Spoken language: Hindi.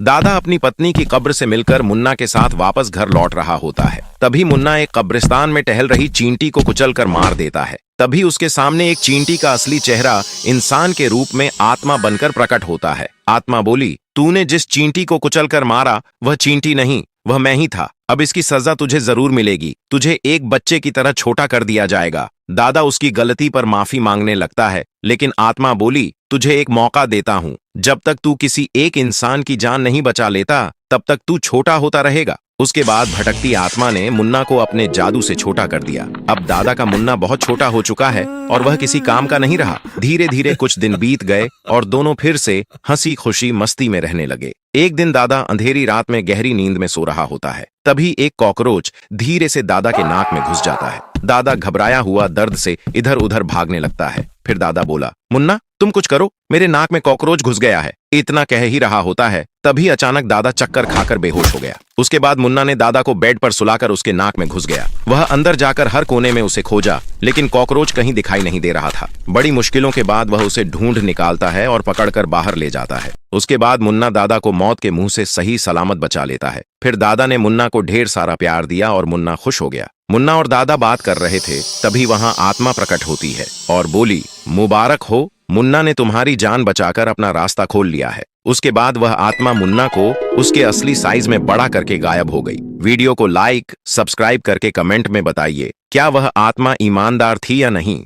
दादा अपनी पत्नी की कब्र से मिलकर मुन्ना के साथ वापस घर लौट रहा होता है। तभी मुन्ना एक कब्रिस्तान में टहल रही चींटी को कुचलकर मार देता है। तभी उसके सामने एक चींटी का असली चेहरा इंसान के रूप में आत्मा बनकर प्रकट होता है। आत्मा बोली, तूने जिस चींटी को कुचलकर मारा वह चींटी नहीं, वह मैं ही था। अब इसकी सजा तुझे जरूर मिलेगी। तुझे एक बच्चे की तरह छोटा कर दिया जाएगा। दादा उसकी गलती पर माफी मांगने लगता है, लेकिन आत्मा बोली, तुझे एक मौका देता हूं। जब तक तू किसी एक इंसान की जान नहीं बचा लेता तब तक तू छोटा होता रहेगा। उसके बाद भटकती आत्मा ने मुन्ना को अपने जादू से छोटा कर दिया। अब दादा का मुन्ना बहुत छोटा हो चुका है और वह किसी काम का नहीं रहा। धीरे धीरे कुछ दिन बीत गए और दोनों फिर से हंसी खुशी मस्ती में रहने लगे। एक दिन दादा अंधेरी रात में गहरी नींद में सो रहा होता है। तभी एक कॉकरोच धीरे से दादा के नाक में घुस जाता है। दादा घबराया हुआ दर्द से इधर उधर भागने लगता है। फिर दादा बोला, मुन्ना तुम कुछ करो, मेरे नाक में कॉकरोच घुस गया है। इतना कह ही रहा होता है तभी अचानक दादा चक्कर खाकर बेहोश हो गया। उसके बाद मुन्ना ने दादा को बेड पर सुलाकर उसके नाक में घुस गया। वह अंदर जाकर हर कोने में उसे खोजा, लेकिन कॉकरोच कहीं दिखाई नहीं दे रहा था। बड़ी मुश्किलों के बाद वह उसे ढूंढ निकालता है और पकड़कर बाहर ले जाता है। उसके बाद मुन्ना दादा को मौत के मुंह से सही सलामत बचा लेता है। फिर दादा ने मुन्ना को ढेर सारा प्यार दिया और मुन्ना खुश हो गया। मुन्ना और दादा बात कर रहे थे, तभी वहां आत्मा प्रकट होती है और बोली, मुबारक हो, मुन्ना ने तुम्हारी जान बचाकर अपना रास्ता खोल लिया है। उसके बाद वह आत्मा मुन्ना को उसके असली साइज में बड़ा करके गायब हो गई। वीडियो को लाइक, सब्सक्राइब करके कमेंट में बताइए, क्या वह आत्मा ईमानदार थी या नहीं।